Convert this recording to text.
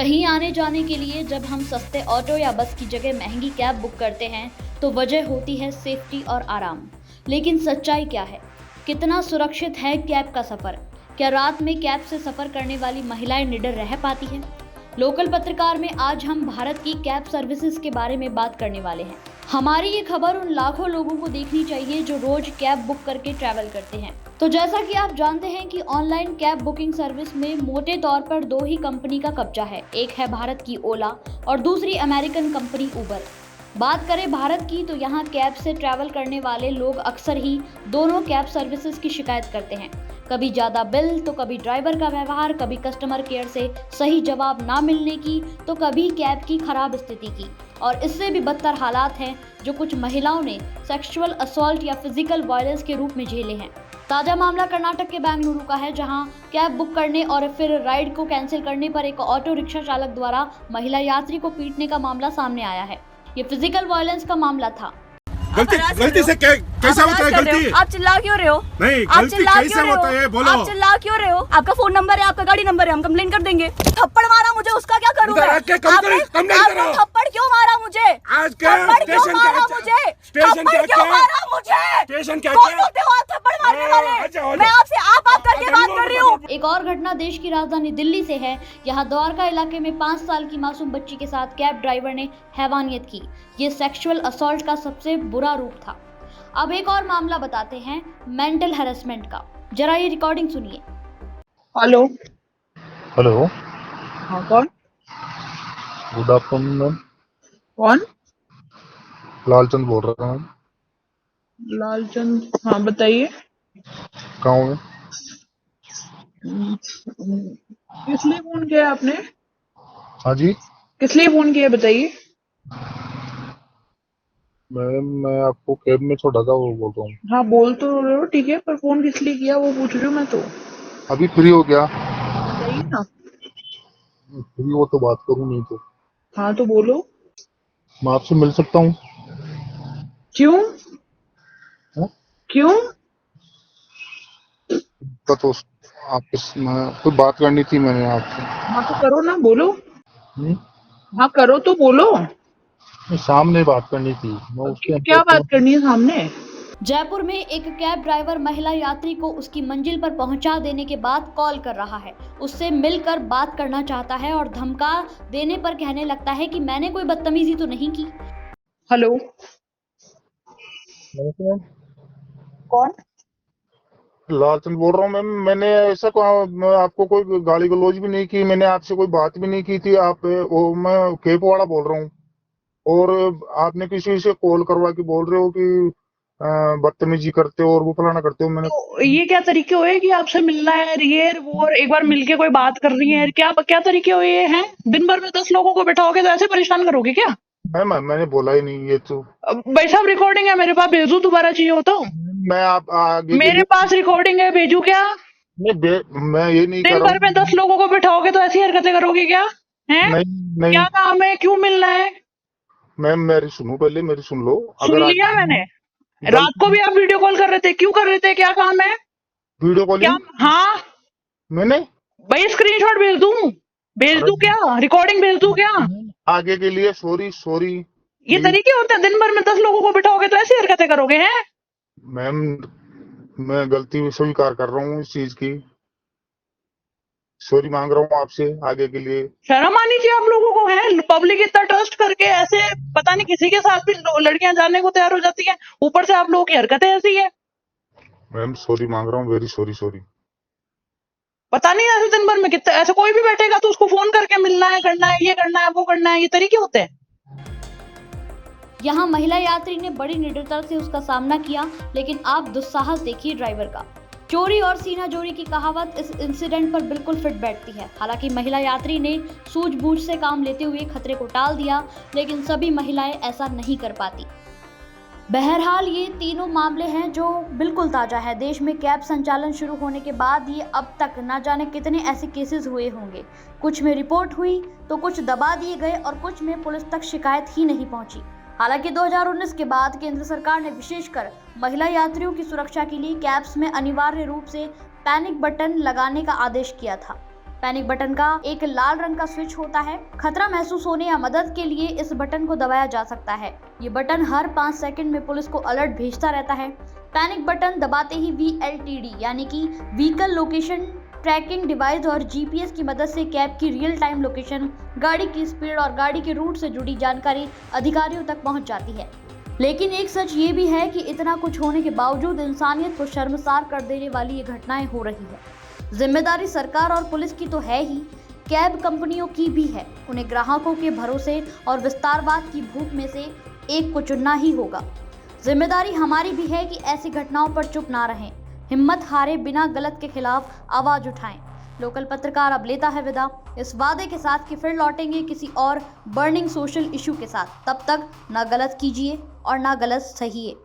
कहीं आने जाने के लिए जब हम सस्ते ऑटो या बस की जगह महंगी कैब बुक करते हैं तो वजह होती है सेफ्टी और आराम। लेकिन सच्चाई क्या है? कितना सुरक्षित है कैब का सफर? क्या रात में कैब से सफर करने वाली महिलाएं निडर रह पाती हैं? लोकल पत्रकार में आज हम भारत की कैब सर्विसेज के बारे में बात करने वाले हैं। हमारी ये खबर उन लाखों लोगों को देखनी चाहिए जो रोज कैब बुक करके ट्रैवल करते हैं। तो जैसा कि आप जानते हैं कि ऑनलाइन कैब बुकिंग सर्विस में मोटे तौर पर दो ही कंपनी का कब्जा है। एक है भारत की ओला और दूसरी अमेरिकन कंपनी उबर। बात करें भारत की तो यहाँ कैब से ट्रैवल करने वाले लोग अक्सर ही दोनों कैब सर्विसेज की शिकायत करते हैं। कभी ज़्यादा बिल तो कभी ड्राइवर का व्यवहार, कभी कस्टमर केयर से सही जवाब ना मिलने की तो कभी कैब की खराब स्थिति की। और इससे भी बदतर हालात हैं जो कुछ महिलाओं ने सेक्सुअल असॉल्ट या फिजिकल वायलेंस के रूप में झेले हैं। ताज़ा मामला कर्नाटक के बेंगलुरु का है, जहां कैब बुक करने और फिर राइड को कैंसिल करने पर एक ऑटो रिक्शा चालक द्वारा महिला यात्री को पीटने का मामला सामने आया है। ये फिजिकल वायलेंस का मामला था। गलती से कैसा होता है गलती? आप चिल्ला क्यों रहे हो? नहीं, गलती कैसा होता है बोलो। आप चिल्ला क्यों रहे हो? आपका फोन नंबर है, आपका गाड़ी नंबर है, हम कंप्लेन कर देंगे। थप्पड़ मारा मुझे, उसका क्या करूँगा? आपने थप्पड़ क्यों मारा मुझे? आज क्या स्टेशन मारा मुझे? स्टेशन क्यों मारा मुझे? स्टेशन क्या कौन बोलते हो आप थप्पड़ मारने वाले? मैं आपसे आप करके बात कर रही हूँ। एक और घटना देश की राजधानी दिल्ली से है। यहाँ द्वारका इलाके में 5 साल की मासूम बच्ची के साथ कैब ड्राइवर ने हैवानियत की। ये सेक्सुअल असॉल्ट का सबसे बुरा रूप था। अब एक और मामला बताते हैं मेंटल हैरेसमेंट का। जरा ये रिकॉर्डिंग सुनिए। हेलो हेलो, हाँ कौन? Good afternoon ma'am. कौन? लालचंद बोल रहा हूँ। लालचंद, हाँ बताइए। कहाँ हूँ? किस लिए फोन किया आपने? हाँ जी किस लिए फोन किया बताइए। मैम, मैं आपको कैब में छोड़ा था, वो बोल रहा हूँ। हाँ बोल तो रहे हो, ठीक है, पर फोन किस लिए किया वो पूछ रही हूँ मैं तो। अभी फ्री हो गया? बताइए ना। फ्री हो तो बात करूँ, नहीं तो हाँ तो बोलो। मैं आपसे मिल सकता हूँ? क्यों? हाँ? क्यों? तो आपके कोई बात करनी थी मैंने आपसे। हाँ तो करो ना, बोलो। हम्म? हाँ करो तो बोलो। सामने बात करनी थी। मैं उसके क्या बात करनी है सामने? जयपुर में एक कैब ड्राइवर महिला यात्री को उसकी मंजिल पर पहुंचा देने के बाद कॉल कर रहा है। उससे मिलकर बात करना चाहता है और धमका देने पर कहने लगता है कि मैंने कोई बदतमीजी तो नहीं की। हेलो, कौन? लालचंद बोल रहा हूँ मैम। मैंने ऐसा कहा, मैं आपको कोई गाली गलौज भी नहीं की, मैंने आपसे कोई बात भी नहीं की थी। आप मैं कैब वाला बोल रहा हूँ और आपने किसी से कॉल करवा के बोल रहे हो कि बदतमीजी करते हो और वो फलाना करते हो। मैंने तो ये क्या तरीके हुए कि आपसे मिलना है, ये वो एक बार मिलके कोई बात कर रही है, क्या क्या तरीके हुए हैं? दिन भर में 10 लोगों को बैठाओगे तो ऐसे परेशान करोगे क्या? मैम, मैंने बोला ही नहीं ये तो। भाई साहब रिकॉर्डिंग है मेरे पास, भेजू दोबारा चाहिए हो तो? मैं आप आगे मेरे पास रिकॉर्डिंग है, भेजू क्या? मैं ये नहीं कर दिन रहा भर में 10 लोगों को बैठाओगे तो ऐसी हरकतें करोगे क्या? हैं? नहीं क्या काम है, क्यों मिलना है? मैम, मेरी सुनो, पहले मेरी सुन लो। सुन अगर लिया मैंने। रात को भी आप वीडियो कॉल कर रहे थे, क्यों कर रहे थे, क्या काम है? वीडियो क्या? कॉलिंग हाँ मैंने भाई स्क्रीनशॉट भेज दूं क्या? रिकॉर्डिंग भेज दूं क्या? आगे के लिए सॉरी ये तरीके होते हैं? दिन भर में 10 लोगों को बैठाओगे तो ऐसी हरकतें करोगे हैं? मैम, मैं गलती स्वीकार कर रहा हूँ इस चीज की। सॉरी मांग रहा हूँ आपसे आगे के लिए। शर्म आनी चाहिए आप लोगों को, है? पब्लिक इतना ट्रस्ट करके ऐसे पता नहीं किसी के साथ भी लड़कियां जाने को तैयार हो जाती हैं, ऊपर से आप लोगों की हरकतें ऐसी है। मैम सॉरी मांग रहा हूँ, वेरी सॉरी। पता नहीं ऐसे दिन भर में कितना, ऐसे कोई भी बैठेगा तो उसको फोन करके मिलना है, करना है, ये करना है, वो करना है, ये तरीके होते हैं? यहाँ महिला यात्री ने बड़ी निडरता से उसका सामना किया, लेकिन आप दुस्साहस देखिए ड्राइवर का। चोरी और सीना जोड़ी की कहावत इस इंसिडेंट पर बिल्कुल फिट बैठती है। हालांकि महिला यात्री ने सूझबूझ से काम लेते हुए खतरे को टाल दिया, लेकिन सभी महिलाएं ऐसा नहीं कर पाती। बहरहाल ये तीनों मामले हैं जो बिल्कुल ताज़ा है। देश में कैब संचालन शुरू होने के बाद ये अब तक ना जाने कितने ऐसे केसेस हुए होंगे। कुछ में रिपोर्ट हुई तो कुछ दबा दिए गए और कुछ में पुलिस तक शिकायत ही नहीं पहुंची। हालांकि 2019 के बाद केंद्र सरकार ने विशेषकर महिला यात्रियों की सुरक्षा के लिए कैब्स में अनिवार्य रूप से पैनिक बटन लगाने का आदेश किया था। पैनिक बटन का एक लाल रंग का स्विच होता है। खतरा महसूस होने या मदद के लिए इस बटन को दबाया जा सकता है। ये बटन हर 5 सेकंड में पुलिस को अलर्ट भेजता रहता है। पैनिक बटन दबाते ही VLTD यानी कि व्हीकल लोकेशन ट्रैकिंग डिवाइस और GPS की मदद से कैब की रियल टाइम लोकेशन, गाड़ी की स्पीड और गाड़ी के रूट से जुड़ी जानकारी अधिकारियों तक पहुंच जाती है। लेकिन एक सच ये भी है कि इतना कुछ होने के बावजूद इंसानियत को शर्मसार कर देने वाली ये घटनाएं हो रही है। जिम्मेदारी सरकार और पुलिस की तो है ही, कैब कंपनियों की भी है। उन्हें ग्राहकों के भरोसे और विस्तारवाद की भूख में से एक को चुनना ही होगा। जिम्मेदारी हमारी भी है कि ऐसी घटनाओं पर चुप ना रहें, हिम्मत हारे बिना गलत के खिलाफ आवाज उठाएं। लोकल पत्रकार अब लेता है विदा, इस वादे के साथ कि फिर लौटेंगे किसी और बर्निंग सोशल इशू के साथ। तब तक ना गलत कीजिए और ना गलत सहिए।